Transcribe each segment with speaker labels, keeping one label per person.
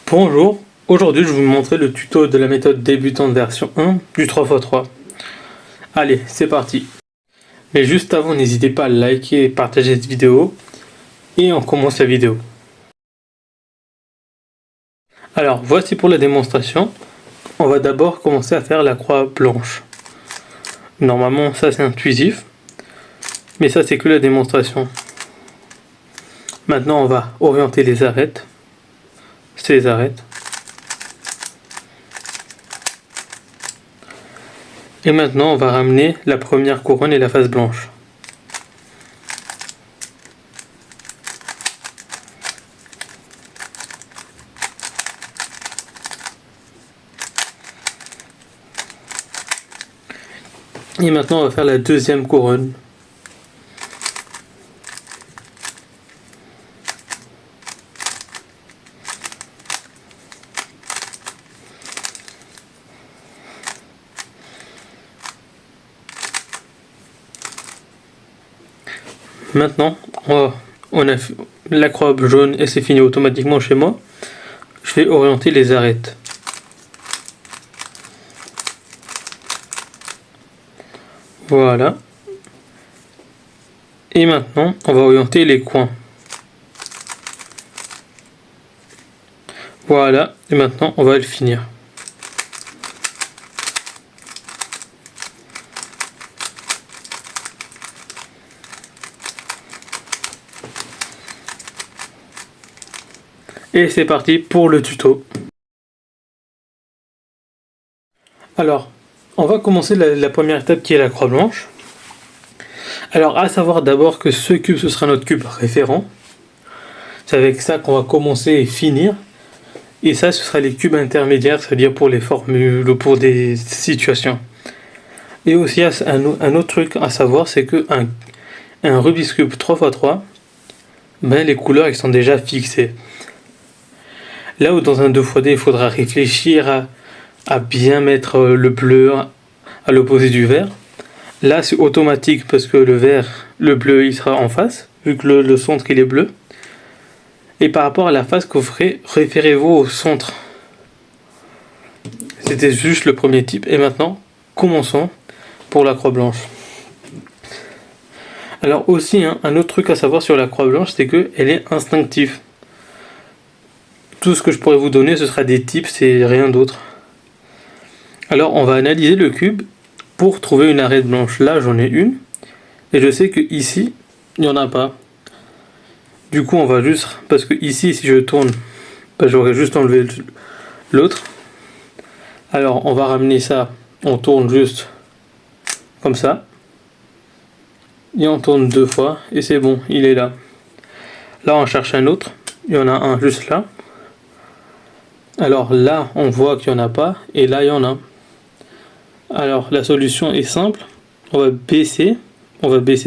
Speaker 1: Bonjour, aujourd'hui je vais vous montrer le tuto de la méthode débutante version 1 du 3x3. Allez, c'est parti. Mais juste avant, n'hésitez pas à liker et partager cette vidéo. Et on commence la vidéo. Alors, voici pour la démonstration. On va d'abord commencer à faire la croix blanche. Normalement, ça c'est intuitif. Mais ça c'est que la démonstration. Maintenant, on va orienter les arêtes. Ces arêtes. Et maintenant, on va ramener la première couronne et la face blanche. Et maintenant, on va faire la deuxième couronne. Maintenant, on a la croix jaune et c'est fini automatiquement chez moi. Je vais orienter les arêtes. Voilà. Et maintenant, on va orienter les coins. Voilà. Et maintenant, on va le finir. Et c'est parti pour le tuto. Alors, on va commencer la première étape qui est la croix blanche. Alors, à savoir d'abord que ce cube, ce sera notre cube référent. C'est avec ça qu'on va commencer et finir. Et ça, ce sera les cubes intermédiaires, c'est-à-dire pour les formules ou pour des situations. Et aussi, un autre truc à savoir, c'est que un Rubik's Cube 3x3, ben, les couleurs, elles sont déjà fixées. Là où dans un 2x2, il faudra réfléchir à bien mettre le bleu à l'opposé du vert. Là, c'est automatique parce que le bleu, il sera en face, vu que le centre, il est bleu. Et par rapport à la face que vous ferez, référez-vous au centre. C'était juste le premier type. Et maintenant, commençons pour la croix blanche. Alors aussi, un autre truc à savoir sur la croix blanche, c'est qu'elle est instinctive. Tout ce que je pourrais vous donner, ce sera des tips, c'est rien d'autre. Alors, on va analyser le cube pour trouver une arête blanche. Là, j'en ai une. Et je sais que ici, il n'y en a pas. Du coup, on va juste... Parce que ici, si je tourne, ben, j'aurais juste enlevé l'autre. Alors, on va ramener ça. On tourne juste comme ça. Et on tourne 2 fois. Et c'est bon, il est là. Là, on cherche un autre. Il y en a un juste là. Alors là, on voit qu'il n'y en a pas. Et là, il y en a. Alors, la solution est simple. On va baisser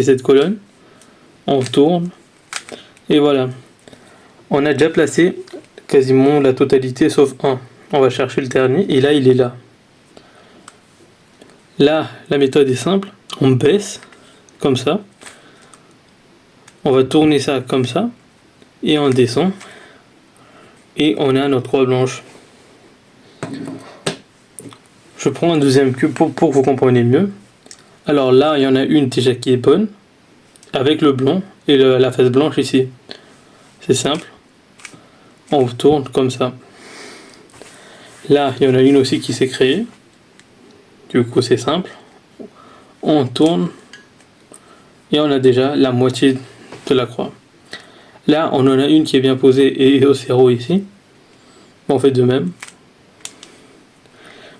Speaker 1: cette colonne. On tourne. Et voilà. On a déjà placé quasiment la totalité sauf un. On va chercher le dernier. Et là, il est là. Là, la méthode est simple. On baisse. Comme ça. On va tourner ça comme ça. Et on descend. Et on a notre croix blanche. Je prends un deuxième cube pour que vous compreniez mieux. Alors là, il y en a une déjà qui est bonne. Avec le blanc et la face blanche ici. C'est simple. On tourne comme ça. Là, il y en a une aussi qui s'est créée. Du coup, c'est simple. On tourne. Et on a déjà la moitié de la croix. Là, on en a une qui est bien posée et au zéro ici. On fait de même.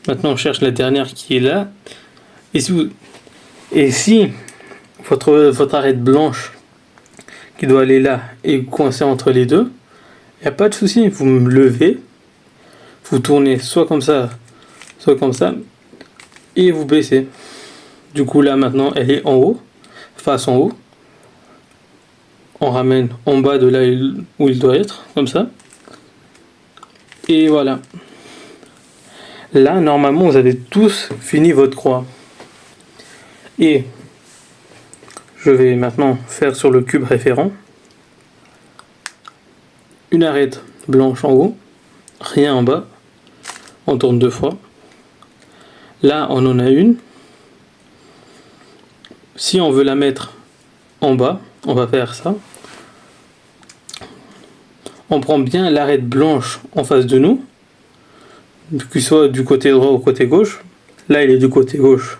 Speaker 1: Maintenant, on cherche la dernière qui est là. Et si votre arête blanche qui doit aller là est coincée entre les deux, il n'y a pas de souci. Vous me levez, vous tournez soit comme ça, et vous baissez. Du coup, là, maintenant, elle est en haut, face en haut. On ramène en bas de là où il doit être, comme ça. Et voilà. Là, normalement, vous avez tous fini votre croix. Et je vais maintenant faire sur le cube référent une arête blanche en haut rien en bas. On tourne 2 fois. Là, on en a une. Si on veut la mettre en bas, on va faire ça. On prend bien l'arête blanche en face de nous, qu'il soit du côté droit ou côté gauche. Là, il est du côté gauche.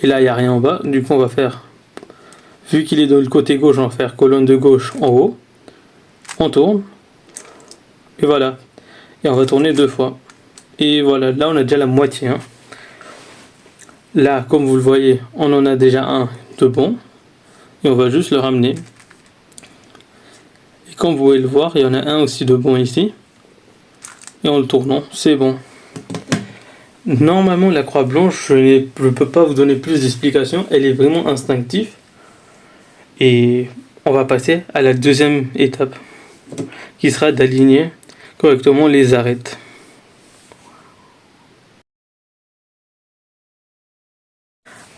Speaker 1: Et là, il n'y a rien en bas. Du coup, on va faire, vu qu'il est de le côté gauche, on va faire colonne de gauche en haut. On tourne. Et voilà. Et on va tourner 2 fois. Et voilà, là, on a déjà la moitié. Hein. Là, comme vous le voyez, on en a déjà un de bon. Et on va juste le ramener. Et comme vous pouvez le voir, il y en a un aussi de bon ici. Et en le tournant, c'est bon. Normalement, la croix blanche, je ne peux pas vous donner plus d'explications. Elle est vraiment instinctive. Et on va passer à la deuxième étape, qui sera d'aligner correctement les arêtes.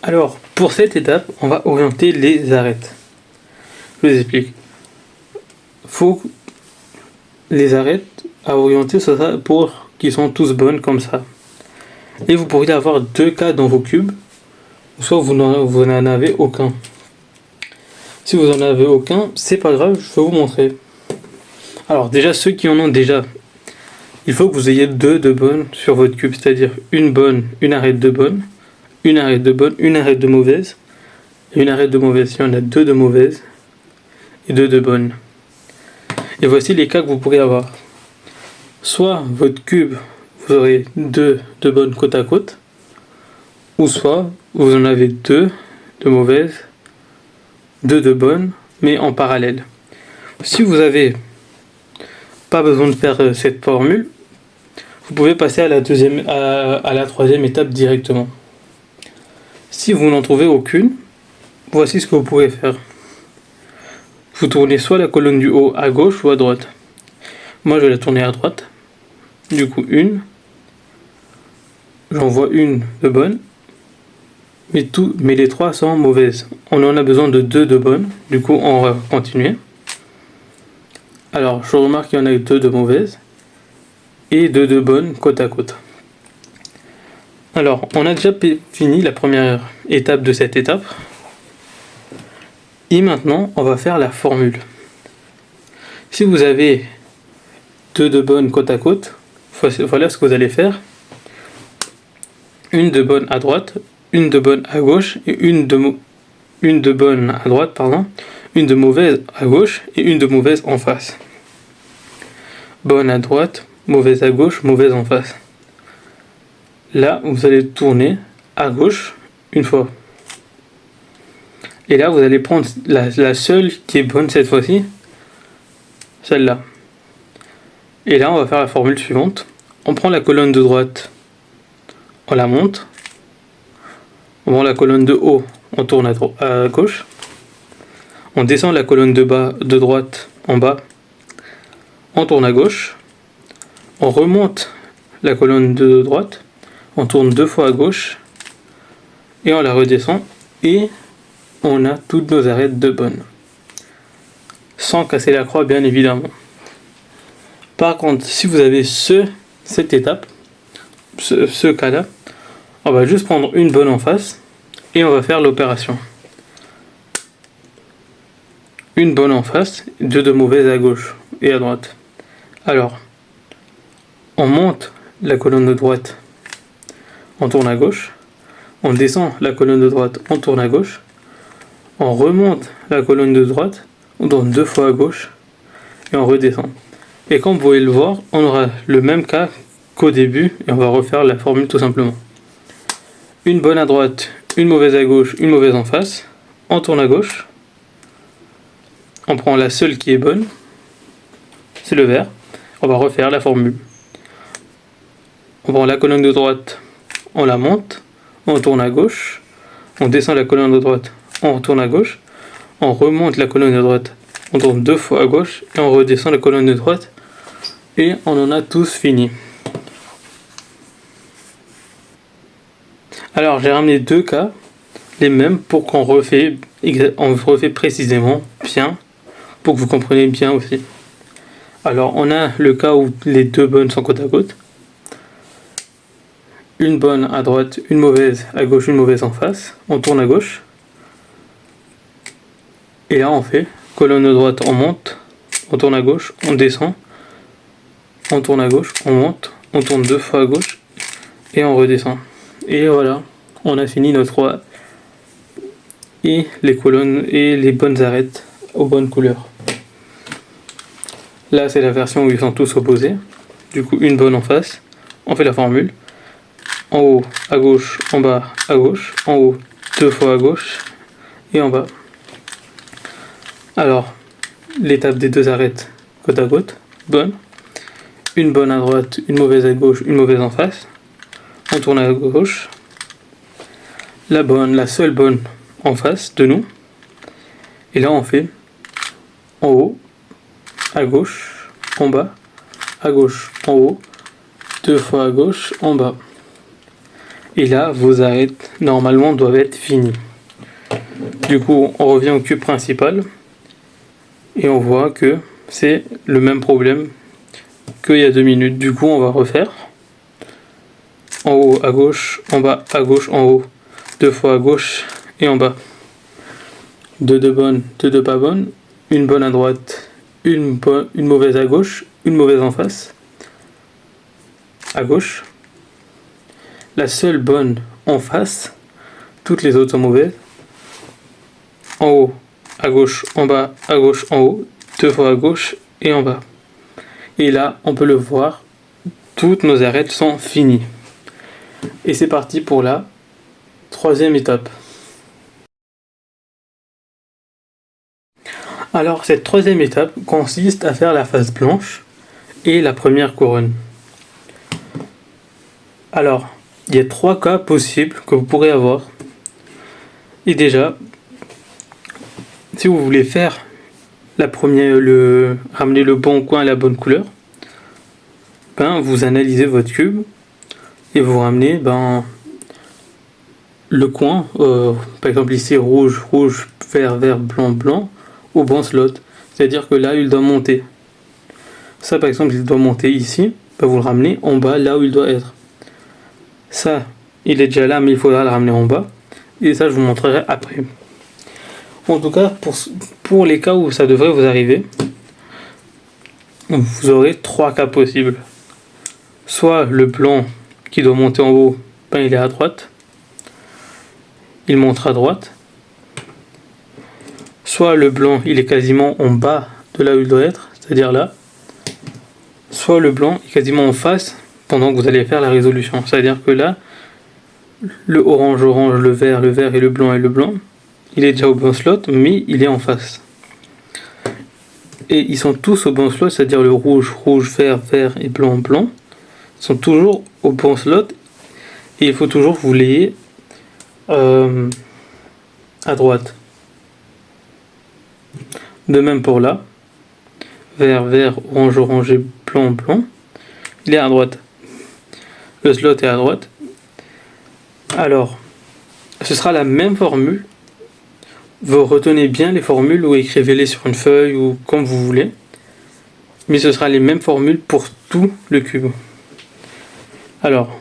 Speaker 1: Alors, pour cette étape, on va orienter les arêtes. Je vous explique. Faut les arêtes à orienter pour qu'ils sont tous bonnes comme ça. Et vous pourriez avoir 2 cas dans vos cubes, soit vous n'en avez aucun. Si vous n'en avez aucun, c'est pas grave, je vais vous montrer. Alors déjà, ceux qui en ont déjà, il faut que vous ayez 2 de bonnes sur votre cube, c'est-à-dire une bonne, une arête de bonne, une arête de bonne, une arête de mauvaise, et une arête de mauvaise. Il y en a 2 de mauvaises et 2 de bonnes. Et voici les cas que vous pourrez avoir. Soit votre cube, vous aurez 2 de bonnes côte à côte, ou soit vous en avez 2 de mauvaises, 2 de bonnes, mais en parallèle. Si vous avez pas besoin de faire cette formule, vous pouvez passer à la troisième étape directement. Si vous n'en trouvez aucune, voici ce que vous pouvez faire. Vous tournez soit la colonne du haut à gauche ou à droite. Moi, je vais la tourner à droite. Du coup, une. J'en vois une de bonne. Mais les 3 sont mauvaises. On en a besoin de 2 de bonnes. Du coup, on va continuer. Alors, je remarque qu'il y en a 2 de mauvaises. Et 2 de bonnes côte à côte. Alors, on a déjà fini la première étape de cette étape. Et maintenant, on va faire la formule. Si vous avez 2 de bonnes côte à côte, voilà ce que vous allez faire. Une de bonne à droite, une de bonne à gauche, et une de bonne à droite, pardon, une de mauvaise à gauche et une de mauvaise en face. Bonne à droite, mauvaise à gauche, mauvaise en face. Là, vous allez tourner à gauche une fois. Et là, vous allez prendre la seule qui est bonne cette fois-ci, celle-là. Et là, on va faire la formule suivante. On prend la colonne de droite, on la monte. On prend la colonne de haut, on tourne à gauche. On descend la colonne de droite en bas, on tourne à gauche. On remonte la colonne de droite, on tourne 2 fois à gauche et on la redescend et on a toutes nos arêtes de bonnes. Sans casser la croix, bien évidemment. Par contre, si vous avez cette étape, ce cas-là, on va juste prendre une bonne en face et on va faire l'opération. Une bonne en face, 2 de mauvaises à gauche et à droite. Alors, on monte la colonne de droite, on tourne à gauche. On descend la colonne de droite, on tourne à gauche. On remonte la colonne de droite, on tourne 2 fois à gauche et on redescend. Et comme vous pouvez le voir, on aura le même cas qu'au début et on va refaire la formule tout simplement. Une bonne à droite, une mauvaise à gauche, une mauvaise en face. On tourne à gauche. On prend la seule qui est bonne, c'est le vert. On va refaire la formule. On prend la colonne de droite, on la monte, on tourne à gauche. On descend la colonne de droite, on retourne à gauche. On remonte la colonne de droite, on tourne 2 fois à gauche et on redescend la colonne de droite. Et on en a tous fini. Alors j'ai ramené 2 cas, les mêmes, pour qu'on refait précisément bien, pour que vous compreniez bien aussi. Alors on a le cas où les deux bonnes sont côte à côte. Une bonne à droite, une mauvaise à gauche, une mauvaise en face. On tourne à gauche. Et là on fait colonne de droite, on monte, on tourne à gauche, on descend, on tourne à gauche, on monte, on tourne 2 fois à gauche et on redescend. Et voilà, on a fini notre roi et les colonnes et les bonnes arêtes aux bonnes couleurs. Là c'est la version où ils sont tous opposés. Du coup une bonne en face, on fait la formule. En haut à gauche, en bas à gauche, en haut 2 fois à gauche et en bas. Alors, l'étape des deux arêtes côte à côte, bonne. Une bonne à droite, une mauvaise à gauche, une mauvaise en face. On tourne à gauche. La bonne, la seule bonne en face de nous. Et là on fait en haut, à gauche, en bas, à gauche, en haut, 2 fois à gauche, en bas. Et là, vos arêtes, normalement, doivent être finies. Du coup, on revient au cube principal. Et on voit que c'est le même problème qu'il y a 2 minutes. Du coup, on va refaire. En haut, à gauche, en bas, à gauche, en haut. 2 fois à gauche et en bas. 2 bonnes, 2 pas bonnes. Une bonne à droite, une mauvaise à gauche, une mauvaise en face. À gauche. La seule bonne en face. Toutes les autres sont mauvaises. En haut, à gauche, en bas, à gauche, en haut. 2 fois à gauche et en bas. Et là, on peut le voir, toutes nos arêtes sont finies. Et c'est parti pour la 3e étape. Alors, cette 3e étape consiste à faire la face blanche et la première couronne. Alors, il y a 3 cas possibles que vous pourrez avoir. Et déjà, si vous voulez faire la première, ramener le bon coin à la bonne couleur, vous analysez votre cube et vous ramenez le coin, par exemple ici rouge, rouge, vert, vert, blanc, blanc, au bon slot. C'est-à-dire que là, il doit monter. Ça, par exemple, il doit monter ici. Vous le ramenez en bas, là où il doit être. Ça, il est déjà là, mais il faudra le ramener en bas. Et ça, je vous montrerai après. En tout cas, pour les cas où ça devrait vous arriver, vous aurez 3 cas possibles. Soit le blanc qui doit monter en haut, il est à droite. Il monte à droite. Soit le blanc, il est quasiment en bas de là où il doit être, c'est-à-dire là. Soit le blanc est quasiment en face pendant que vous allez faire la résolution. C'est-à-dire que là, le orange, orange, le vert et le blanc, il est déjà au bon slot, mais il est en face. Et ils sont tous au bon slot, c'est-à-dire le rouge, rouge, vert, vert et blanc, blanc. Ils sont toujours au bon slot. Et il faut toujours que vous l'ayez à droite. De même pour là. Vert, vert, orange, orange et blanc, blanc. Il est à droite. Le slot est à droite. Alors, ce sera la même formule. Vous retenez bien les formules ou écrivez-les sur une feuille ou comme vous voulez. Mais ce sera les mêmes formules pour tout le cube. Alors,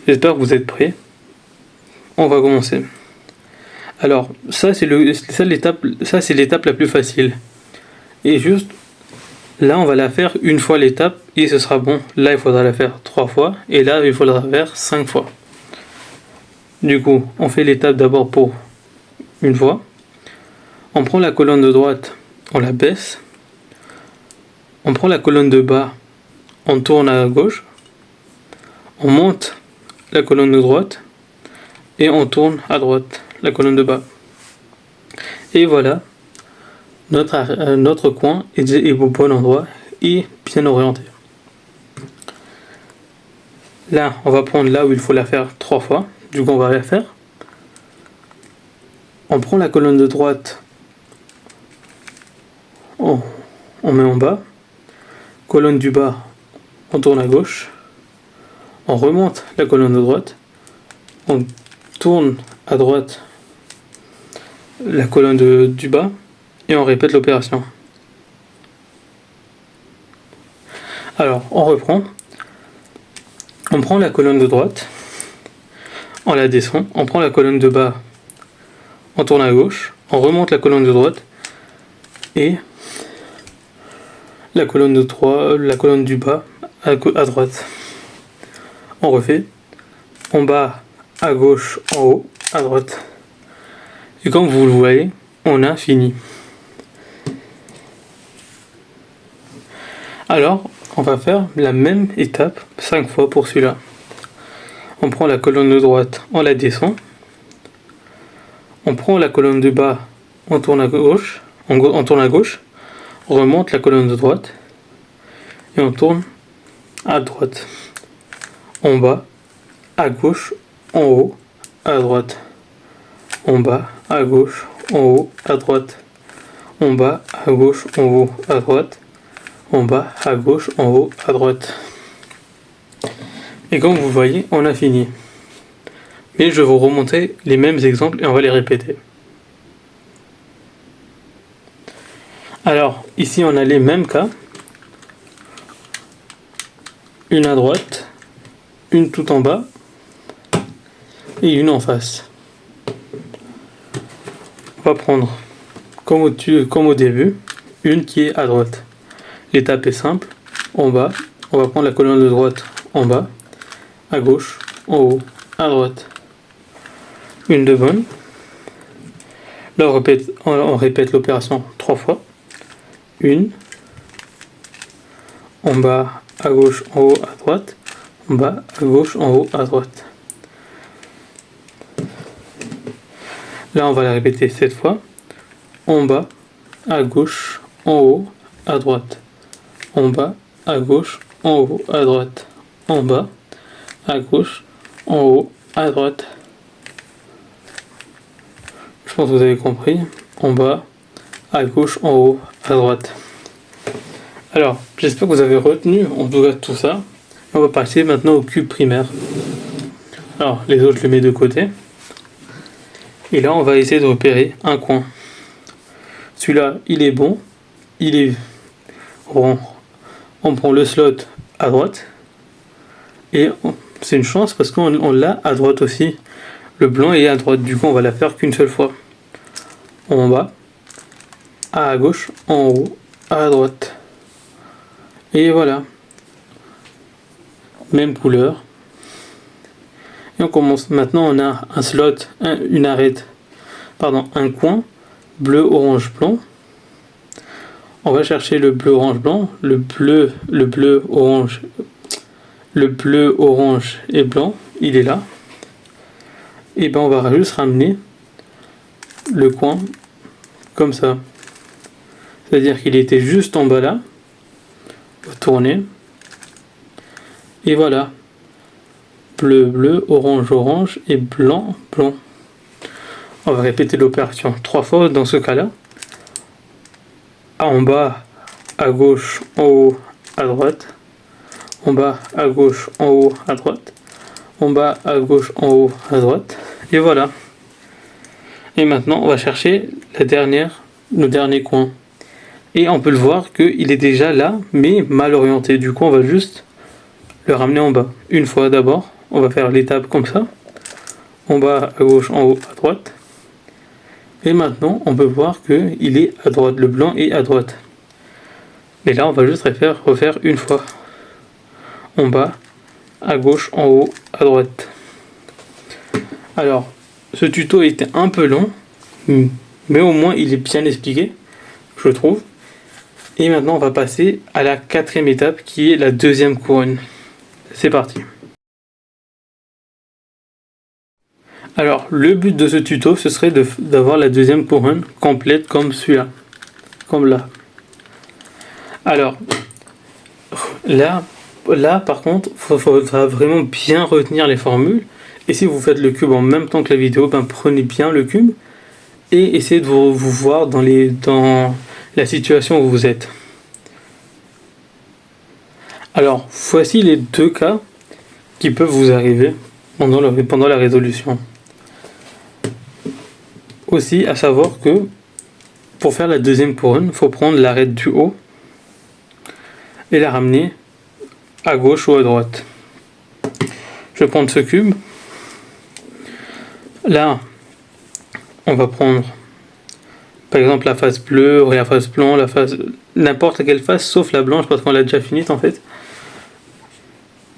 Speaker 1: j'espère que vous êtes prêts. On va commencer. Alors, ça c'est l'étape la plus facile. Et juste, là on va la faire une fois l'étape et ce sera bon. Là il faudra la faire 3 fois et là il faudra faire 5 fois. Du coup, on fait l'étape d'abord pour une fois. On prend la colonne de droite, on la baisse. On prend la colonne de bas, on tourne à gauche. On monte la colonne de droite et on tourne à droite la colonne de bas. Et voilà, notre coin est au bon endroit et bien orienté. Là, on va prendre là où il faut la faire 3 fois. Du coup, on va la faire. On prend la colonne de droite, on met en bas. Colonne du bas, on tourne à gauche. On remonte la colonne de droite. On tourne à droite la colonne du bas. Et on répète l'opération. Alors, on reprend. On prend la colonne de droite, on la descend, on prend la colonne de bas, on tourne à gauche, on remonte la colonne de droite et la colonne du bas à droite. On refait en bas, à gauche, en haut, à droite. Et comme vous le voyez, on a fini. Alors, on va faire la même étape 5 fois pour celui-là. On prend la colonne de droite, on la descend. On prend la colonne de bas, on tourne à gauche, on tourne à gauche, on remonte la colonne de droite et on tourne à droite. En bas, à gauche, en haut, à droite. En bas, à gauche, en haut, à droite. En bas, à gauche, en haut, à droite. En bas, à gauche, en haut, à droite. Et comme vous voyez, on a fini. Mais je vais vous remonter les mêmes exemples et on va les répéter. Alors, ici on a les mêmes cas. Une à droite, une tout en bas et une en face. On va prendre, comme au début, une qui est à droite. L'étape est simple. En bas, on va prendre la colonne de droite en bas, à gauche, en haut, à droite. Une de bonne. Là, on répète l'opération 3 fois. Une. En bas, à gauche, en haut, à droite. En bas, à gauche, en haut, à droite. Là, on va la répéter 7 fois. En bas, à gauche, en haut, à droite. En bas, à gauche, en haut, à droite. En bas, à gauche, en haut, à droite. Je pense que vous avez compris. En bas, à gauche, en haut, à droite. Alors, j'espère que vous avez retenu en tout cas tout ça. On va passer maintenant au cube primaire. Alors, les autres, je les mets de côté. Et là, on va essayer de repérer un coin. Celui-là, il est bon. Il est rond. On prend le slot à droite. Et c'est une chance parce qu'on l'a à droite aussi. Le blanc est à droite. Du coup, on va la faire qu'une seule fois. En bas, à gauche, en haut, à droite. Et voilà. Même couleur. Et on commence. Maintenant, on a un slot, un coin bleu, orange, blanc. On va chercher le bleu, orange, blanc, le bleu, orange et blanc. Il est là. Et ben, on va juste ramener le coin comme ça. C'est-à-dire qu'il était juste en bas là. On va tourner. Et voilà. Bleu, bleu, orange, orange et blanc, blanc. On va répéter l'opération 3 fois dans ce cas-là. En bas, à gauche, en haut, à droite. En bas, à gauche, en haut, à droite. En bas, à gauche, en haut, à droite. Et voilà. Et maintenant, on va chercher le dernier coin. Et on peut le voir qu'il est déjà là, mais mal orienté. Du coup, on va juste le ramener en bas. Une fois d'abord, on va faire l'étape comme ça. En bas, à gauche, en haut, à droite. Et maintenant, on peut voir qu'il est à droite. Le blanc est à droite. Mais là, on va juste refaire une fois. En bas, à gauche, en haut, à droite. Alors, ce tuto était un peu long, mais au moins il est bien expliqué, je trouve. Et maintenant, on va passer à la 4e étape, qui est la deuxième couronne. C'est parti. Alors, le but de ce tuto, ce serait d'avoir la deuxième couronne complète comme celui-là. Comme là. Alors, là par contre, il faudra vraiment bien retenir les formules. Et si vous faites le cube en même temps que la vidéo, ben prenez bien le cube et essayez de vous voir dans la situation où vous êtes. Alors, voici les 2 cas qui peuvent vous arriver pendant la résolution. Aussi, à savoir que pour faire la deuxième couronne, il faut prendre l'arête du haut et la ramener à gauche ou à droite. Je vais prendre ce cube. Là, on va prendre par exemple la face bleue, la face blanche, la face n'importe quelle face sauf la blanche parce qu'on l'a déjà finie en fait.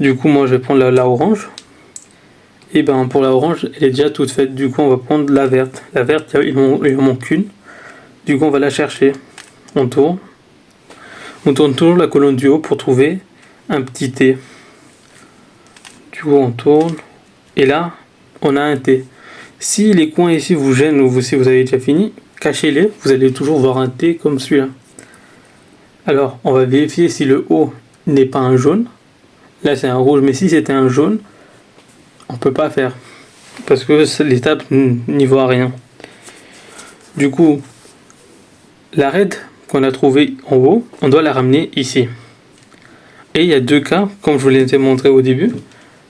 Speaker 1: Du coup, moi je vais prendre la orange. Et ben pour la orange, elle est déjà toute faite. Du coup, on va prendre la verte. La verte, il en manque une. Du coup, on va la chercher. On tourne. On tourne toujours la colonne du haut pour trouver un petit T. Du coup, on tourne. Et là, on a un T. Si les coins ici vous gênent ou si vous avez déjà fini, cachez-les. Vous allez toujours voir un T comme celui-là. Alors, on va vérifier si le haut n'est pas un jaune. Là, c'est un rouge. Mais si c'était un jaune, on peut pas faire. Parce que l'étape n'y voit rien. Du coup, l'arête qu'on a trouvé en haut, on doit la ramener ici. Et il y a deux cas, comme je vous l'ai montré au début,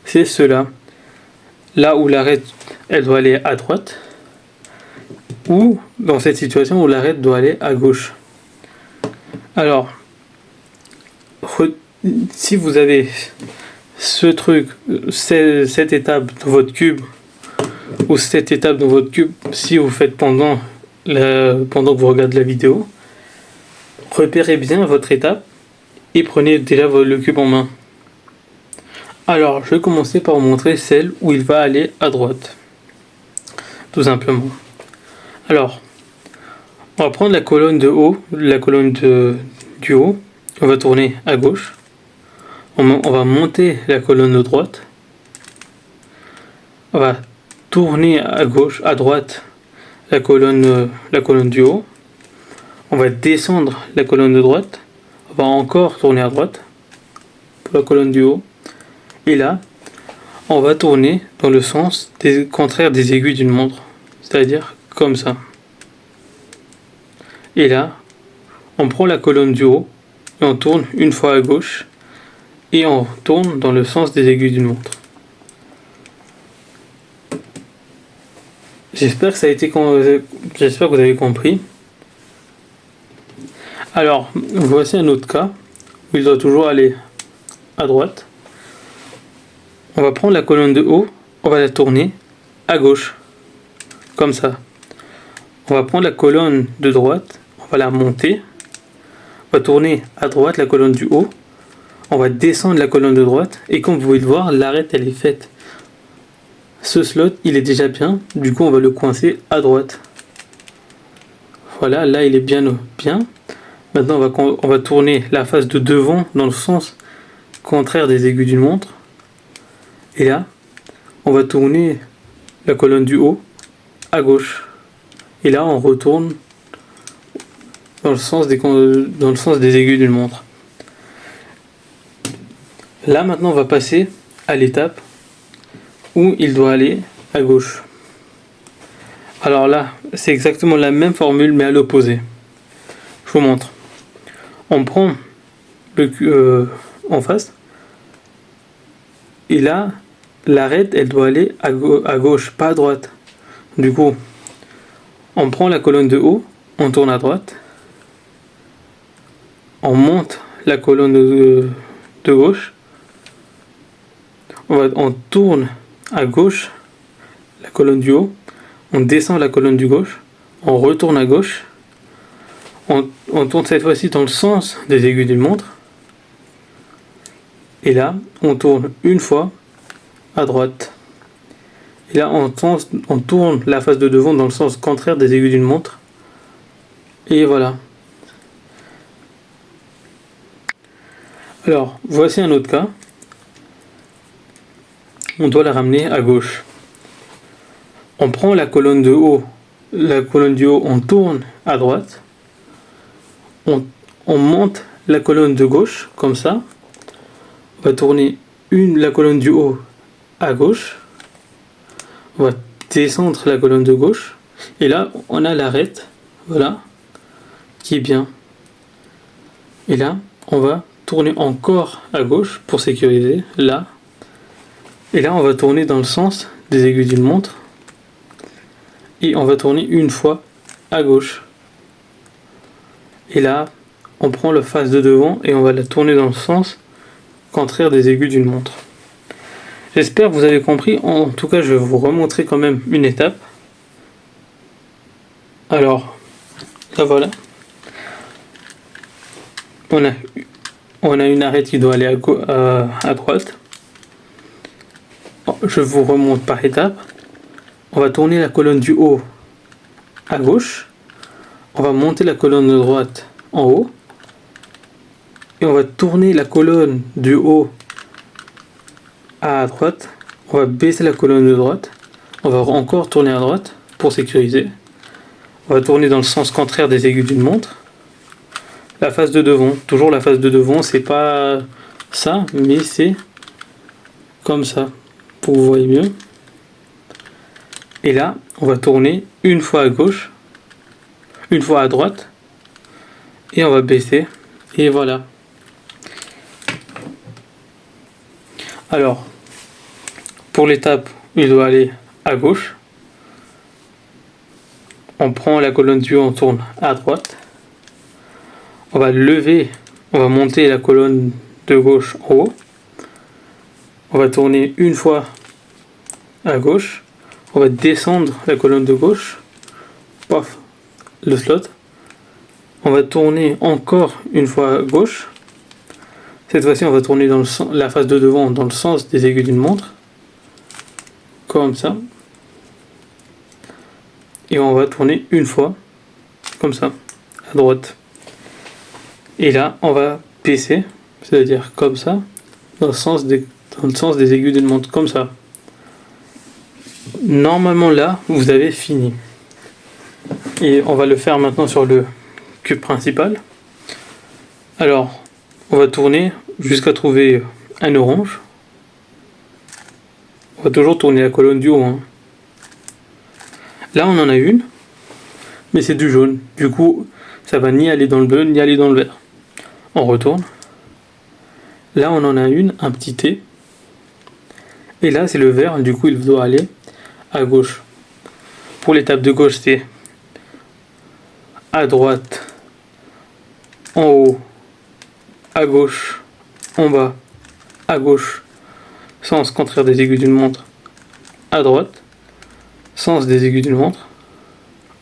Speaker 1: c'est ceux-là. Là où l'arête, elle doit aller à droite, ou dans cette situation où l'arête doit aller à gauche. Alors, si vous avez ce truc, cette étape dans votre cube, ou cette étape dans votre cube, si vous faites pendant que vous regardez la vidéo, repérez bien votre étape et prenez déjà le cube en main. Alors, je vais commencer par vous montrer celle où il va aller à droite. Tout simplement. Alors, on va prendre la colonne de haut, la colonne du haut. On va tourner à gauche. On va monter la colonne de droite. On va tourner à gauche, à droite, la colonne du haut. On va descendre la colonne de droite. On va encore tourner à droite pour la colonne du haut. Et là, on va tourner dans le sens contraire des aiguilles d'une montre. C'est-à-dire comme ça. Et là, on prend la colonne du haut et on tourne une fois à gauche et on tourne dans le sens des aiguilles d'une montre. J'espère que vous avez compris. Alors, voici un autre cas où il doit toujours aller à droite. On va prendre la colonne de haut, on va la tourner à gauche, comme ça. On va prendre la colonne de droite, on va la monter, on va tourner à droite la colonne du haut, on va descendre la colonne de droite, et comme vous pouvez le voir, l'arête elle est faite. Ce slot il est déjà bien, du coup on va le coincer à droite. Voilà, là il est bien. Maintenant on va tourner la face de devant dans le sens contraire des aiguilles d'une montre. Et là, on va tourner la colonne du haut à gauche. Et là, on retourne dans le sens des aiguilles d'une montre. Là, maintenant, on va passer à l'étape où il doit aller à gauche. Alors là, c'est exactement la même formule, mais à l'opposé. Je vous montre. On prend en face. Et là, l'arête, elle doit aller à gauche, pas à droite. Du coup, on prend la colonne de haut, on tourne à droite. On monte la colonne de gauche. On tourne à gauche la colonne du haut. On descend la colonne du gauche. On retourne à gauche. On tourne cette fois-ci dans le sens des aiguilles d'une montre. Et là, on tourne une fois à droite. Et là, on tourne la face de devant dans le sens contraire des aiguilles d'une montre. Et voilà. Alors, voici un autre cas. On doit la ramener à gauche. On prend la colonne de haut. La colonne du haut, on tourne à droite. On monte la colonne de gauche, comme ça. On va tourner la colonne du haut à gauche. On va descendre la colonne de gauche. Et là, on a l'arête, voilà, qui est bien. Et là, on va tourner encore à gauche pour sécuriser, là. Et là, on va tourner dans le sens des aiguilles d'une montre. Et on va tourner une fois à gauche. Et là, on prend la face de devant et on va la tourner dans le sens contraires des aiguilles d'une montre. J'espère que vous avez compris. En tout cas, je vais vous remontrer quand même une étape. Alors, là voilà. On a une arête qui doit aller à droite. Je vous remonte par étapes. On va tourner la colonne du haut à gauche. On va monter la colonne de droite en haut. Et on va tourner la colonne du haut à droite. On va baisser la colonne de droite. On va encore tourner à droite pour sécuriser. On va tourner dans le sens contraire des aiguilles d'une montre. La face de devant. Toujours la face de devant, c'est pas ça, mais c'est comme ça. Pour que vous voyez mieux. Et là, on va tourner une fois à gauche, une fois à droite, et on va baisser. Et voilà. Alors, pour l'étape où il doit aller à gauche, on prend la colonne du haut, on tourne à droite. On va lever, on va monter la colonne de gauche en haut. On va tourner une fois à gauche. On va descendre la colonne de gauche. Paf, le slot. On va tourner encore une fois à gauche. Cette fois-ci, on va tourner dans la face de devant dans le sens des aiguilles d'une montre. Comme ça. Et on va tourner une fois, comme ça, à droite. Et là, on va baisser, c'est-à-dire comme ça, dans le sens des aiguilles d'une montre, comme ça. Normalement là, vous avez fini. Et on va le faire maintenant sur le cube principal. Alors, on va tourner jusqu'à trouver un orange. On va toujours tourner la colonne du haut. Hein. Là, on en a une, mais c'est du jaune. Du coup, ça va ni aller dans le bleu, ni aller dans le vert. On retourne. Là, on en a une, un petit T. Et là, c'est le vert, du coup, il doit aller à gauche. Pour l'étape de gauche, c'est à droite, en haut, à gauche, en bas, à gauche, sens contraire des aiguilles d'une montre, à droite, sens des aiguilles d'une montre,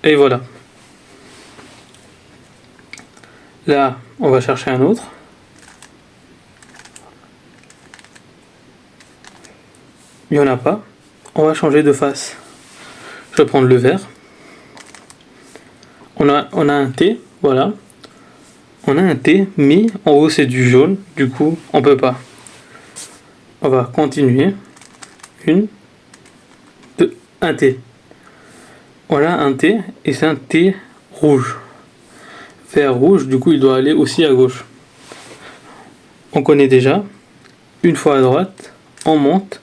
Speaker 1: et voilà. Là, on va chercher un autre. Il n'y en a pas. On va changer de face. Je vais prendre le vert. On a un T, voilà. On a un T, mais en haut c'est du jaune, du coup on peut pas. On va continuer. Une, deux, un T. Voilà un T, et c'est un T rouge. Vert rouge, du coup il doit aller aussi à gauche. On connaît déjà. Une fois à droite, on monte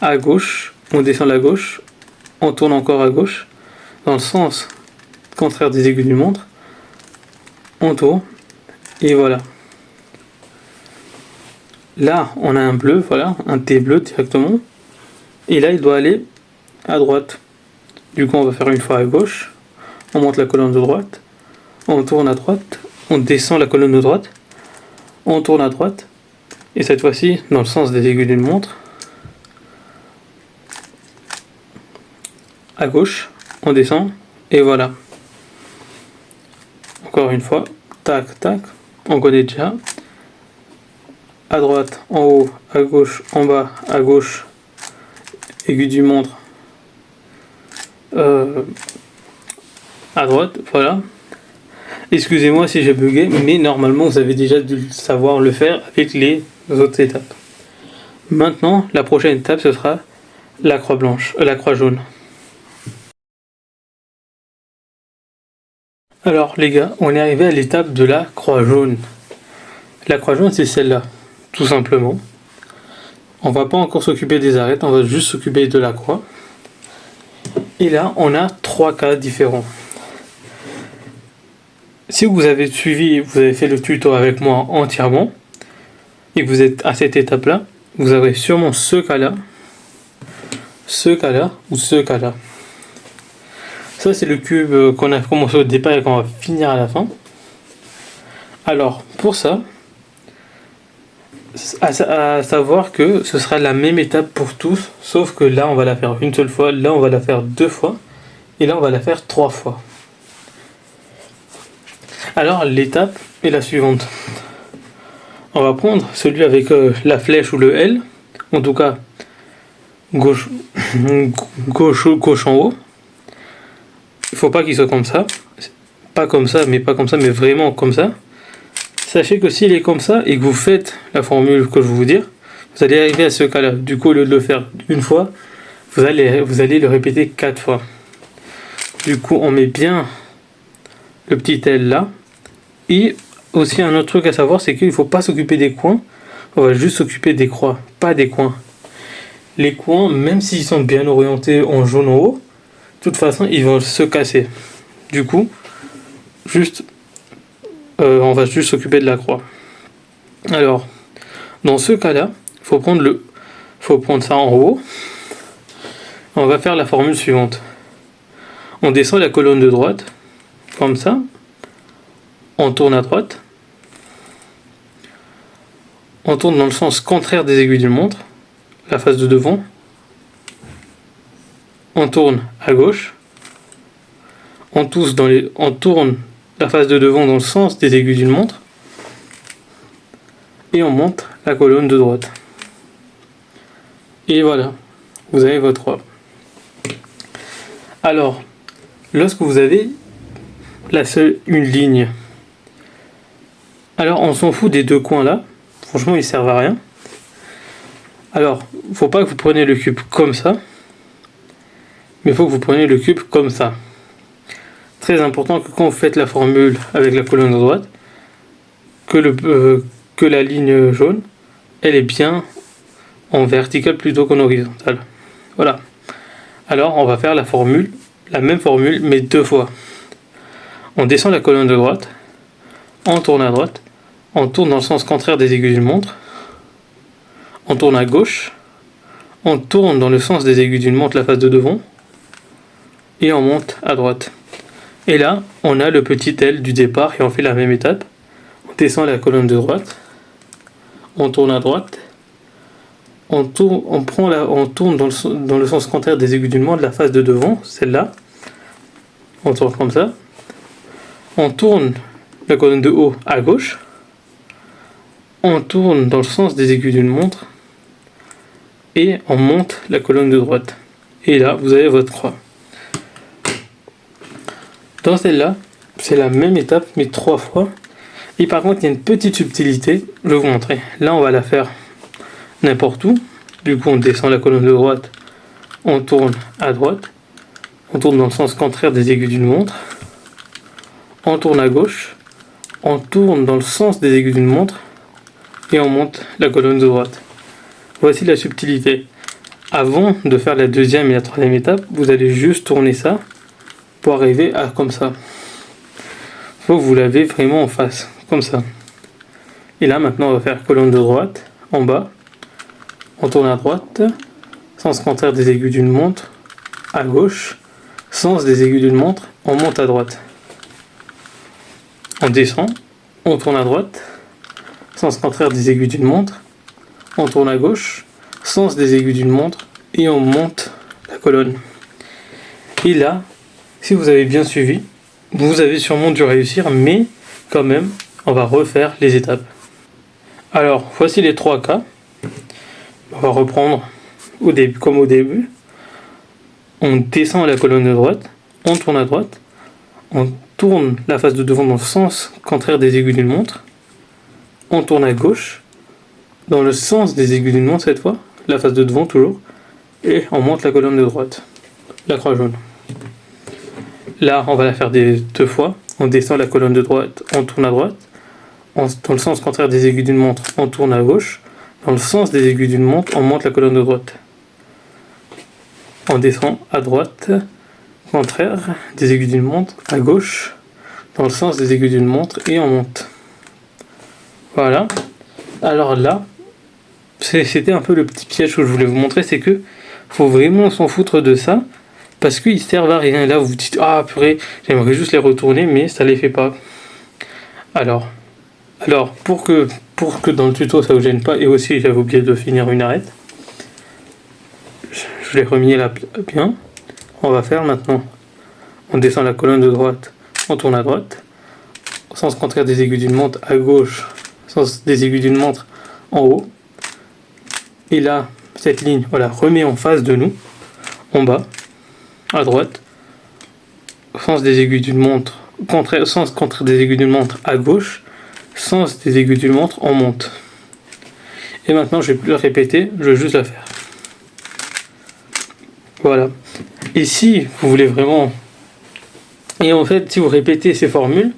Speaker 1: à gauche, on descend à gauche, on tourne encore à gauche, dans le sens contraire des aiguilles d'une montre, on tourne, et voilà. Là, on a un bleu, voilà, un T bleu directement, et là, il doit aller à droite. Du coup, on va faire une fois à gauche, on monte la colonne de droite, on tourne à droite, on descend la colonne de droite, on tourne à droite, et cette fois-ci, dans le sens des aiguilles d'une montre, à gauche, on descend, et voilà. Encore une fois, tac, tac, on connaît déjà. À droite, en haut, à gauche, en bas, à gauche, aiguille du montre, à droite, voilà. Excusez-moi si j'ai bugué, mais normalement vous avez déjà dû savoir le faire avec les autres étapes. Maintenant, la prochaine étape, ce sera la croix blanche, la croix jaune. Alors les gars, on est arrivé à l'étape de la croix jaune. La croix jaune, c'est celle-là, tout simplement. On va pas encore s'occuper des arêtes, on va juste s'occuper de la croix. Et là, on a 3 cas différents. Si vous avez suivi, vous avez fait le tuto avec moi entièrement, et que vous êtes à cette étape-là, vous aurez sûrement ce cas-là, ou ce cas-là. Ça, c'est le cube qu'on a commencé au départ et qu'on va finir à la fin. Alors, pour ça, À savoir que ce sera la même étape pour tous, sauf que là on va la faire une seule fois, là on va la faire 2 fois, et là on va la faire 3 fois. Alors l'étape est la suivante. On va prendre celui avec la flèche ou le L, en tout cas gauche, gauche en haut. Il faut pas qu'il soit comme ça, pas comme ça, mais pas comme ça, mais vraiment comme ça. Sachez que s'il est comme ça et que vous faites la formule que je vais vous dire, vous allez arriver à ce cas-là. Du coup, au lieu de le faire une fois, vous allez le répéter 4 fois. Du coup, on met bien le petit L là. Et aussi un autre truc à savoir, c'est qu'il ne faut pas s'occuper des coins. On va juste s'occuper des croix, pas des coins. Les coins, même s'ils sont bien orientés en jaune en haut, de toute façon, ils vont se casser. Du coup, on va juste s'occuper de la croix. Alors, dans ce cas-là, faut prendre ça en haut. On va faire la formule suivante. On descend la colonne de droite, comme ça. On tourne à droite. On tourne dans le sens contraire des aiguilles d'une montre, la face de devant. On tourne à gauche. On tourne la face de devant dans le sens des aiguilles d'une montre. Et on monte la colonne de droite. Et voilà, vous avez votre croix. Alors, lorsque vous avez une ligne, alors on s'en fout des deux coins là, franchement ils servent à rien. Alors, faut pas que vous preniez le cube comme ça, mais il faut que vous preniez le cube comme ça. Très important que quand vous faites la formule avec la colonne de droite, que la ligne jaune, elle est bien en verticale plutôt qu'en horizontale. Voilà. Alors on va faire la même formule, mais 2 fois. On descend la colonne de droite, on tourne à droite, on tourne dans le sens contraire des aiguilles d'une montre, on tourne à gauche, on tourne dans le sens des aiguilles d'une montre la face de devant, et on monte à droite. Et là, on a le petit L du départ et on fait la même étape. On descend la colonne de droite, on tourne à droite, on tourne dans le sens contraire des aiguilles d'une montre la face de devant, celle-là. On tourne comme ça. On tourne la colonne de haut à gauche. On tourne dans le sens des aiguilles d'une montre. Et on monte la colonne de droite. Et là, vous avez votre croix. Dans celle-là, c'est la même étape, mais 3 fois. Et par contre, il y a une petite subtilité. Je vais vous montrer. Là, on va la faire n'importe où. Du coup, on descend la colonne de droite. On tourne à droite. On tourne dans le sens contraire des aiguilles d'une montre. On tourne à gauche. On tourne dans le sens des aiguilles d'une montre. Et on monte la colonne de droite. Voici la subtilité. Avant de faire la deuxième et la troisième étape, vous allez juste tourner ça pour arriver à comme ça. Il faut que vous l'avez vraiment en face, comme ça. Et là, maintenant, on va faire colonne de droite, en bas. On tourne à droite, sens contraire des aiguilles d'une montre, à gauche, sens des aiguilles d'une montre, on monte à droite. On descend, on tourne à droite, sens contraire des aiguilles d'une montre, on tourne à gauche, sens des aiguilles d'une montre, et on monte la colonne. Et là, si vous avez bien suivi, vous avez sûrement dû réussir, mais quand même, on va refaire les étapes. Alors, voici les 3 cas. On va reprendre comme au début. On descend la colonne de droite, on tourne à droite, on tourne la face de devant dans le sens contraire des aiguilles d'une montre, on tourne à gauche, dans le sens des aiguilles d'une montre cette fois, la face de devant toujours, et on monte la colonne de droite, la croix jaune. Là, on va la faire 2 fois. On descend la colonne de droite, on tourne à droite. Dans le sens contraire des aiguilles d'une montre, on tourne à gauche. Dans le sens des aiguilles d'une montre, on monte la colonne de droite. On descend à droite, contraire des aiguilles d'une montre, à gauche, dans le sens des aiguilles d'une montre, et on monte. Voilà. Alors là, c'était un peu le petit piège que je voulais vous montrer, c'est que faut vraiment s'en foutre de ça. Parce qu'ils servent à rien. Et là, vous vous dites, ah purée, j'aimerais juste les retourner, mais ça les fait pas. Alors, Alors, pour que dans le tuto ça vous gêne pas, et aussi j'avais oublié de finir une arête, je l'ai remis là bien. On va faire maintenant, on descend la colonne de droite, on tourne à droite, au sens contraire des aiguilles d'une montre à gauche, sens des aiguilles d'une montre en haut, et là, cette ligne, on la remet en face de nous, en bas, à droite, au sens des aiguilles d'une montre, sens contraire des aiguilles d'une montre à gauche, sens des aiguilles d'une montre en monte. Et maintenant, je vais plus la répéter, je vais juste la faire. Voilà. Et si vous voulez vraiment... Et en fait, si vous répétez ces formules,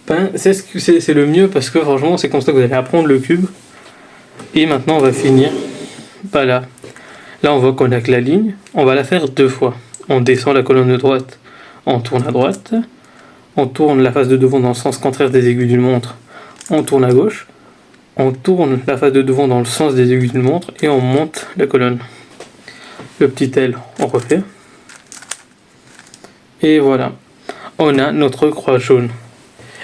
Speaker 1: ben, c'est le mieux parce que franchement, c'est comme ça que vous allez apprendre le cube. Et maintenant, on va finir par là. Là, on voit qu'on a que la ligne. On va la faire 2 fois. On descend la colonne de droite, on tourne à droite. On tourne la face de devant dans le sens contraire des aiguilles d'une montre. On tourne à gauche. On tourne la face de devant dans le sens des aiguilles d'une montre et on monte la colonne. Le petit L, on refait. Et voilà, on a notre croix jaune.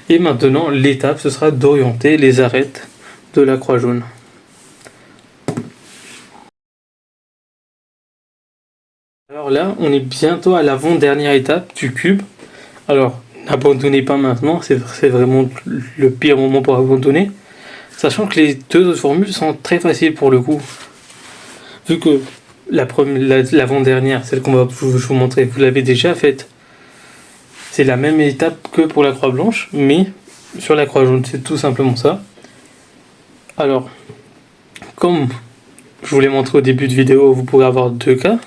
Speaker 1: Et maintenant, l'étape, ce sera d'orienter les arêtes de la croix jaune. Alors là, on est bientôt à l'avant-dernière étape du cube. Alors, n'abandonnez pas maintenant, c'est vraiment le pire moment pour abandonner. Sachant que les 2 autres formules sont très faciles pour le coup. Vu que l'avant-dernière, celle qu'on va vous montrer, vous l'avez déjà faite. C'est la même étape que pour la croix blanche, mais sur la croix jaune, c'est tout simplement ça. Alors, comme je vous l'ai montré au début de vidéo, vous pourrez avoir 2 cas.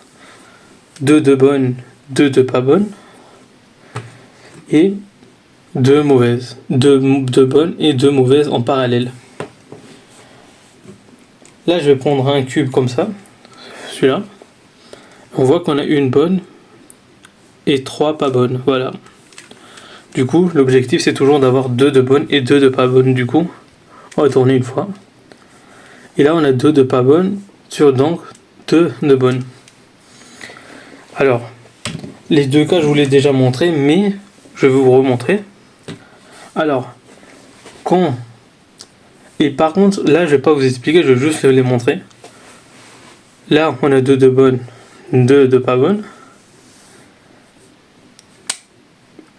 Speaker 1: 2 de bonnes, 2 de pas bonnes. Et 2 mauvaises. 2 bonnes et 2 mauvaises en parallèle. Là, je vais prendre un cube comme ça. Celui-là. On voit qu'on a une bonne et 3 pas bonnes. Voilà. Du coup, l'objectif c'est toujours d'avoir 2 de bonnes et 2 de pas bonnes. Du coup, on va tourner une fois. Et là, on a 2 de pas bonnes sur donc 2 de bonnes. Alors, les 2 cas, je vous l'ai déjà montré, mais je vais vous remontrer. Alors, quand... Et par contre, là, je vais pas vous expliquer, je vais juste les montrer. Là, on a 2 de bonnes, 2 de pas bonnes.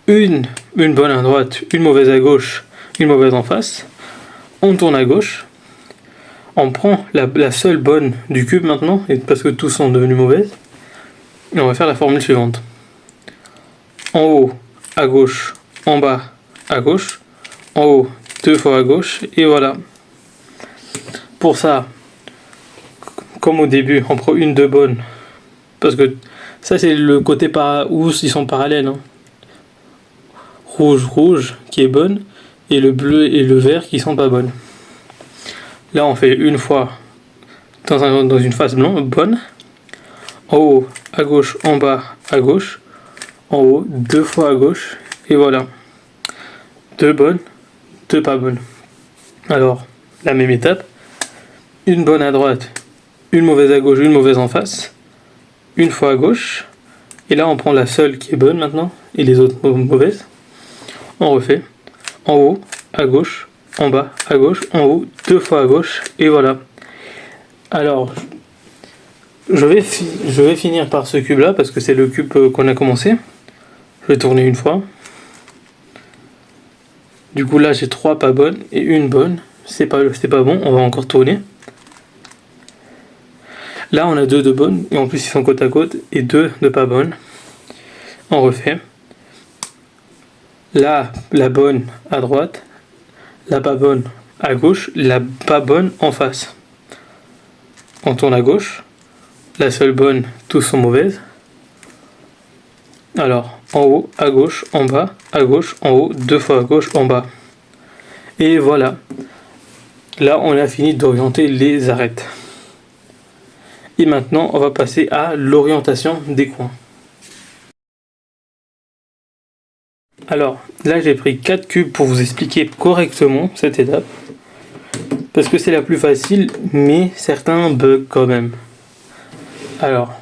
Speaker 1: Une bonne à droite, une mauvaise à gauche, une mauvaise en face. On tourne à gauche. On prend la seule bonne du cube maintenant, parce que tous sont devenus mauvaises. Et on va faire la formule suivante. En haut, à gauche, en bas, à gauche. En haut, 2 fois à gauche, et voilà. Pour ça, comme au début, on prend une de bonne. Parce que ça, c'est le côté où ils sont parallèles. Hein. Rouge qui est bonne, et le bleu et le vert qui sont pas bonnes. Là, on fait une fois dans une face blanche, bonne. En haut, à gauche, en bas, à gauche. En haut, 2 fois à gauche, et voilà. 2 bonnes, 2 pas bonnes. Alors, la même étape. Une bonne à droite, une mauvaise à gauche, une mauvaise en face. Une fois à gauche. Et là, on prend la seule qui est bonne maintenant, et les autres mauvaises. On refait. En haut, à gauche, en bas, à gauche, en haut, 2 fois à gauche, et voilà. Alors, je vais finir par ce cube là, parce que c'est le cube qu'on a commencé. Je vais tourner une fois. Du coup là j'ai 3 pas bonnes et une bonne. C'est pas bon, on va encore tourner. Là on a 2 de bonnes, et en plus ils sont côte à côte, et 2 de pas bonnes. On refait. Là, la bonne à droite, la pas bonne à gauche, la pas bonne en face. On tourne à gauche. La seule bonne, tous sont mauvaises. Alors, en haut, à gauche, en bas, à gauche, en haut, 2 fois à gauche, en bas. Et voilà. Là, on a fini d'orienter les arêtes. Et maintenant, on va passer à l'orientation des coins. Alors, là, j'ai pris 4 cubes pour vous expliquer correctement cette étape. Parce que c'est la plus facile, mais certains bug quand même. Alors,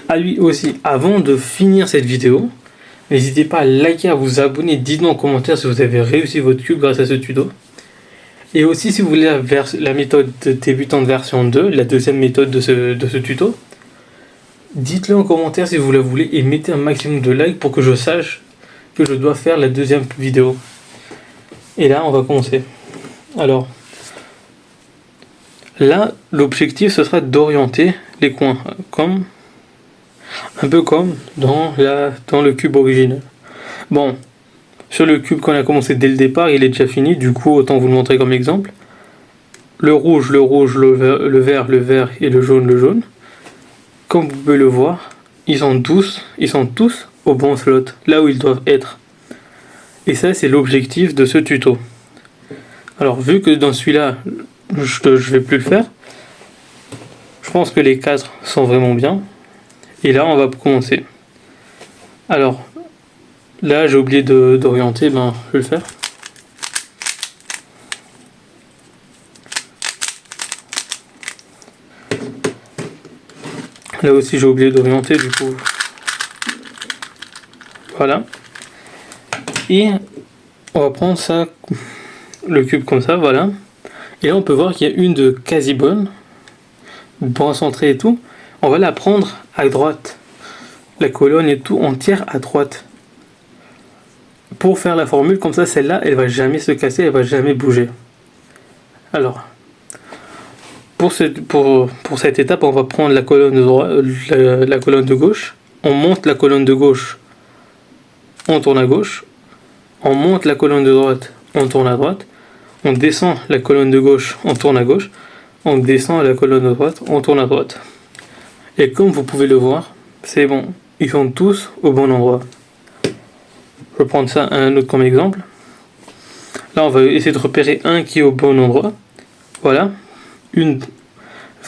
Speaker 1: ah oui aussi, avant de finir cette vidéo, N'hésitez pas à liker, à vous abonner, dites-nous en commentaire si vous avez réussi votre cube grâce à ce tuto. Et aussi si vous voulez la méthode débutante version 2, la deuxième méthode de ce tuto, dites-le en commentaire si vous la voulez et mettez un maximum de likes pour que je sache que je dois faire la deuxième vidéo. Et là on va commencer. Alors, là l'objectif ce sera d'orienter les coins, un peu comme dans le cube original. Bon, sur le cube qu'on a commencé dès le départ, il est déjà fini, du coup autant vous le montrer comme exemple. Le rouge, le vert et le jaune. Comme vous pouvez le voir, ils sont tous au bon slot, là où ils doivent être. Et ça c'est l'objectif de ce tuto. Alors vu que dans celui-là, je vais plus le faire, je pense que les 4 sont vraiment bien. Et là on va commencer. Alors, là j'ai oublié d'orienter, je vais le faire. Là aussi j'ai oublié d'orienter, du coup. Voilà. Et on va prendre ça, le cube comme ça, voilà. Et là on peut voir qu'il y a une de quasi bonne, bien centrée et tout. On va la prendre à droite. La colonne et tout entière à droite. Pour faire la formule, comme ça celle-là, elle va jamais se casser, elle va jamais bouger. Alors, pour cette étape, on va prendre la colonne de droite, la colonne de gauche. On monte la colonne de gauche, on tourne à gauche. On monte la colonne de droite, on tourne à droite. On descend la colonne de gauche, on tourne à gauche. On descend la colonne de droite, on tourne à droite. Et comme vous pouvez le voir, c'est bon. Ils sont tous au bon endroit. Je vais prendre ça un autre comme exemple. Là, on va essayer de repérer un qui est au bon endroit. Voilà. Une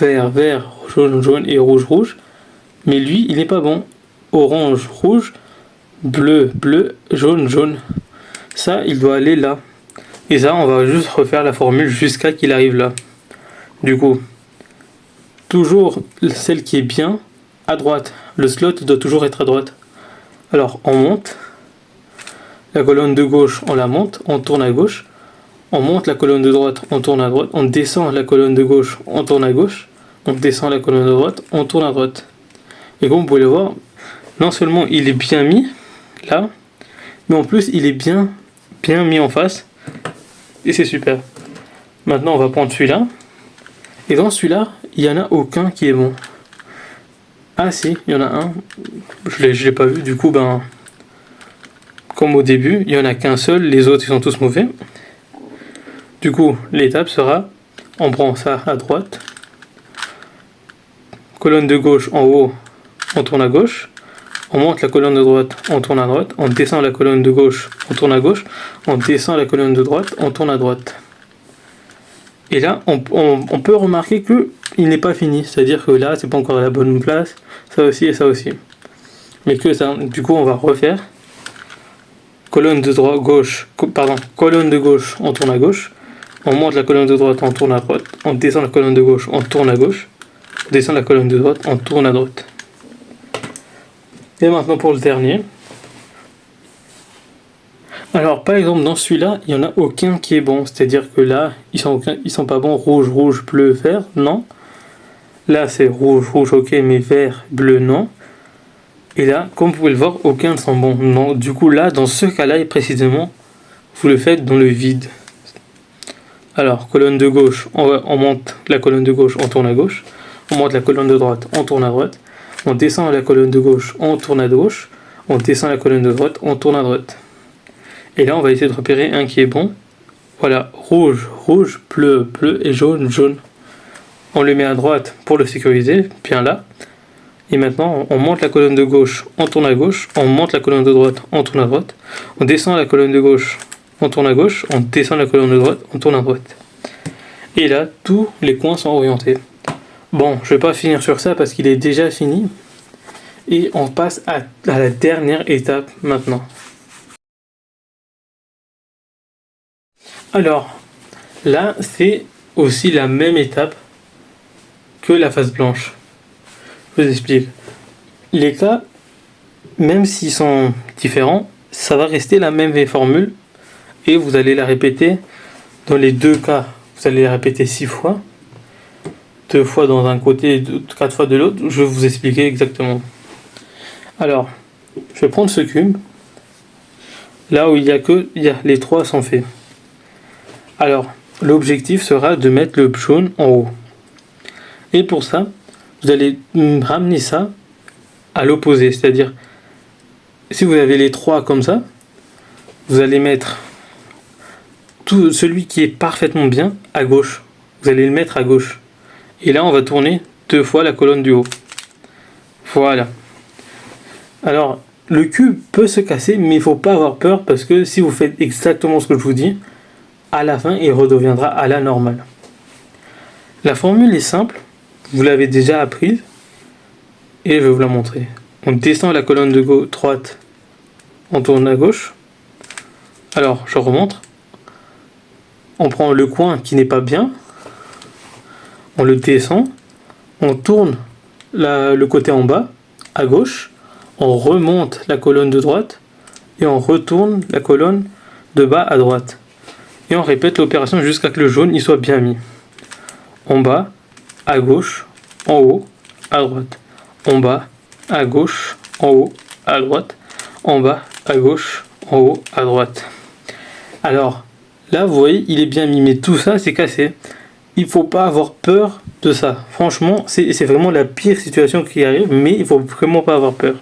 Speaker 1: vert, jaune et rouge. Mais lui, il n'est pas bon. Orange, rouge, bleu, jaune. Ça, il doit aller là. Et ça, on va juste refaire la formule jusqu'à qu'il arrive là. Du coup, toujours celle qui est bien à droite. Le slot doit toujours être à droite. Alors, on monte. La colonne de gauche, on la monte. On tourne à gauche. On monte la colonne de droite, on tourne à droite. On descend la colonne de gauche, on tourne à gauche. On descend la colonne de droite, on tourne à droite. Et comme vous pouvez le voir, non seulement il est bien mis, là, mais en plus il est bien mis en face. Et c'est super. Maintenant on va prendre celui-là. Et dans celui-là, il n'y en a aucun qui est bon. Ah si, il y en a un. Je l'ai pas vu, du coup, comme au début, il n'y en a qu'un seul, les autres ils sont tous mauvais. Du coup, l'étape sera, on prend ça à droite, colonne de gauche en haut, on tourne à gauche, on monte la colonne de droite, on tourne à droite, on descend la colonne de gauche, on tourne à gauche, on descend la colonne de droite, on tourne à droite. Et là, on peut remarquer que il n'est pas fini, c'est-à-dire que là, c'est pas encore à la bonne place, ça aussi et ça aussi. Mais que ça, du coup, on va refaire. Colonne de gauche, on tourne à gauche. On monte la colonne de droite, on tourne à droite. On descend la colonne de gauche, on tourne à gauche. On descend la colonne de droite, on tourne à droite. Et maintenant pour le dernier. Alors par exemple dans celui-là, il n'y en a aucun qui est bon. C'est-à-dire que là, ils sont pas bons. Rouge, bleu, vert, non. Là c'est rouge, ok, mais vert, bleu, non. Et là, comme vous pouvez le voir, aucun ne sont bons. Non. Du coup là, dans ce cas-là, précisément, vous le faites dans le vide. Alors, colonne de gauche, on monte la colonne de gauche, on tourne à gauche. On monte la colonne de droite, on tourne à droite. On descend la colonne de gauche, on tourne à gauche. On descend la colonne de droite, on tourne à droite. Et là, on va essayer de repérer un qui est bon. Voilà, rouge, bleu et jaune. On le met à droite pour le sécuriser, bien là. Et maintenant, on monte la colonne de gauche, on tourne à gauche. On monte la colonne de droite, on tourne à droite. On descend la colonne de gauche, on tourne à gauche, on descend la colonne de droite, on tourne à droite. Et là, tous les coins sont orientés. Bon, je vais pas finir sur ça parce qu'il est déjà fini. Et on passe à la dernière étape maintenant. Alors, là, c'est aussi la même étape que la face blanche. Je vous explique. Les cas, même s'ils sont différents, ça va rester la même formule et vous allez la répéter dans les deux cas. Vous allez la répéter 6 fois, 2 fois dans un côté et 4 fois de l'autre. Je vais vous expliquer exactement. Alors, je vais prendre ce cube. Là où il y a les 3 sont faits. Alors, l'objectif sera de mettre le jaune en haut. Et pour ça, vous allez ramener ça à l'opposé. C'est-à-dire, si vous avez les 3 comme ça, vous allez mettre celui qui est parfaitement bien à gauche. Vous allez le mettre à gauche. Et là, on va tourner 2 fois la colonne du haut. Voilà. Alors, le cube peut se casser, mais il ne faut pas avoir peur parce que si vous faites exactement ce que je vous dis, à la fin, il redeviendra à la normale. La formule est simple, vous l'avez déjà apprise, et je vais vous la montrer. On descend la colonne de droite, on tourne à gauche. Alors, je remonte. On prend le coin qui n'est pas bien, on le descend, on tourne le côté en bas, à gauche, on remonte la colonne de droite, et on retourne la colonne de bas à droite. Et on répète l'opération jusqu'à ce que le jaune il soit bien mis. En bas, à gauche, en haut, à droite. En bas, à gauche, en haut, à droite. En bas, à gauche, en haut, à droite. Alors, là, vous voyez, il est bien mis, mais tout ça, c'est cassé. Il ne faut pas avoir peur de ça. Franchement, c'est vraiment la pire situation qui arrive, mais il ne faut vraiment pas avoir peur.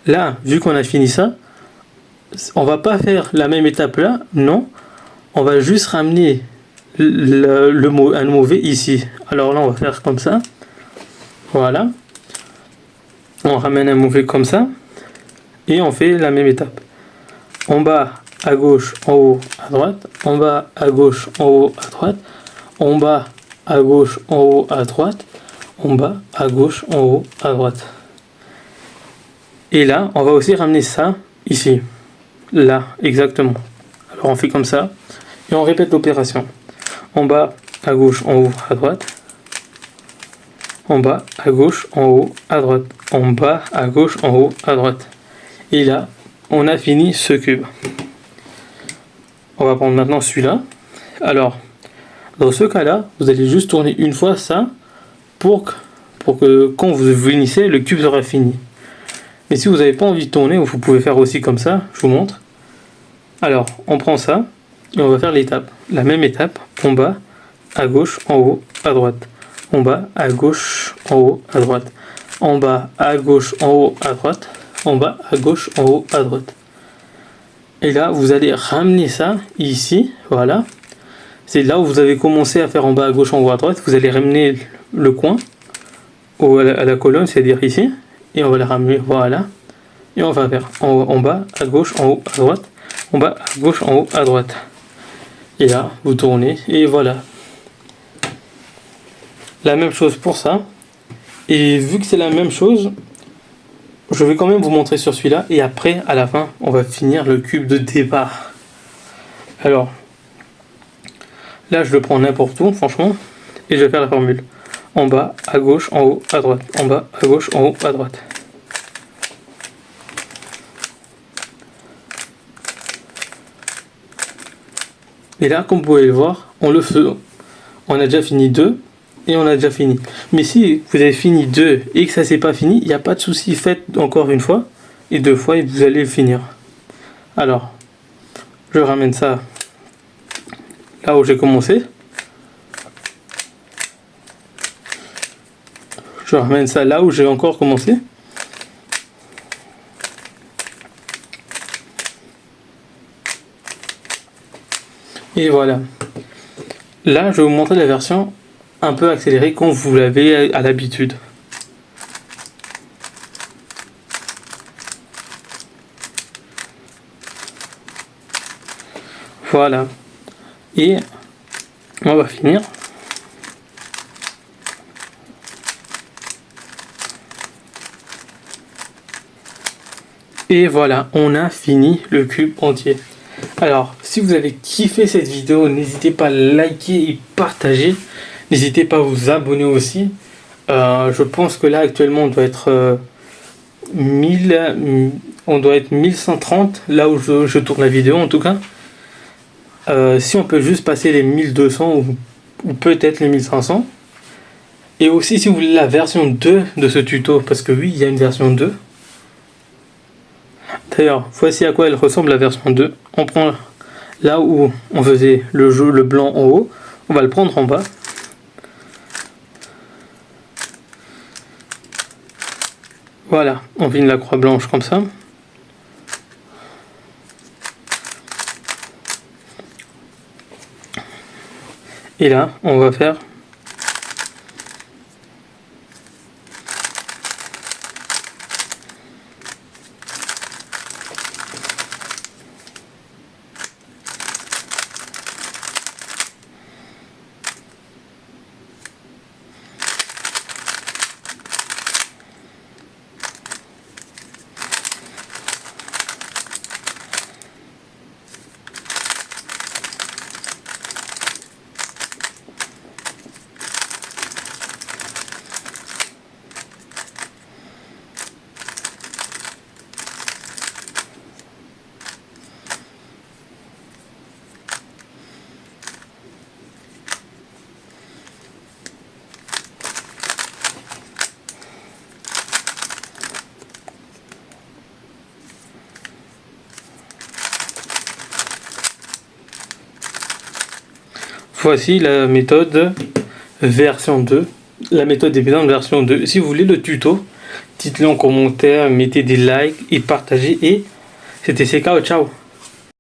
Speaker 1: Là, vu qu'on a fini ça, on va pas faire la même étape là, non. On va juste ramener un mauvais ici. Alors là, on va faire comme ça. Voilà. On ramène un mauvais comme ça. Et on fait la même étape. En bas, à gauche, en haut, à droite. En bas, à gauche, en haut, à droite. En bas, à gauche, en haut, à droite. En bas, à gauche, en haut, à droite. Et là, on va aussi ramener ça ici. Là, exactement. Alors on fait comme ça. Et on répète l'opération. En bas, à gauche, en haut, à droite. En bas, à gauche, en haut, à droite. En bas, à gauche, en haut, à droite. Et là, on a fini ce cube. On va prendre maintenant celui-là. Alors, dans ce cas-là, vous allez juste tourner une fois ça pour que quand vous finissez, le cube sera fini. Mais si vous n'avez pas envie de tourner, vous pouvez faire aussi comme ça. Je vous montre. Alors, on prend ça. Et on va faire l'étape, la même étape, en bas, à gauche, en haut, à droite. En bas, à gauche, en haut, à droite. En bas, à gauche, en haut, à droite. En bas, à gauche, en haut, à droite. Et là, vous allez ramener ça ici, voilà. C'est là où vous avez commencé à faire en bas, à gauche, en haut, à droite. Vous allez ramener le coin à la colonne, c'est-à-dire ici. Et on va la ramener, voilà. Et on va faire en bas, à gauche, en haut, à droite. En bas, à gauche, en haut, à droite. Et là, vous tournez, et voilà. La même chose pour ça. Et vu que c'est la même chose, je vais quand même vous montrer sur celui-là. Et après, à la fin, on va finir le cube de départ. Alors, là, je le prends n'importe où, franchement. Et je vais faire la formule. En bas, à gauche, en haut, à droite. En bas, à gauche, en haut, à droite. Et là, comme vous pouvez le voir, on a déjà fini 2 et on a déjà fini. Mais si vous avez fini 2 et que ça c'est pas fini, il n'y a pas de souci, faites encore une fois et 2 fois et vous allez le finir. Alors, je ramène ça là où j'ai commencé. Je ramène ça là où j'ai encore commencé. Et voilà. Là, je vais vous montrer la version un peu accélérée comme vous l'avez à l'habitude. Voilà. Et on va finir. Et voilà, on a fini le cube entier. Alors, si vous avez kiffé cette vidéo, n'hésitez pas à liker et partager. N'hésitez pas à vous abonner aussi. Je pense que là, actuellement, on doit être on doit être 1130 là où je tourne la vidéo en tout cas. Si on peut juste passer les 1200 ou peut-être les 1500. Et aussi si vous voulez la version 2 de ce tuto, parce que oui, il y a une version 2. D'ailleurs, voici à quoi elle ressemble la version 2. On prend là où on faisait le jeu, le blanc en haut, on va le prendre en bas. Voilà, on vine la croix blanche comme ça. Et là, on va faire voici la méthode version 2. La méthode évidente version 2. Si vous voulez le tuto, dites-le en commentaire, mettez des likes et partagez. Et c'était CK, ciao.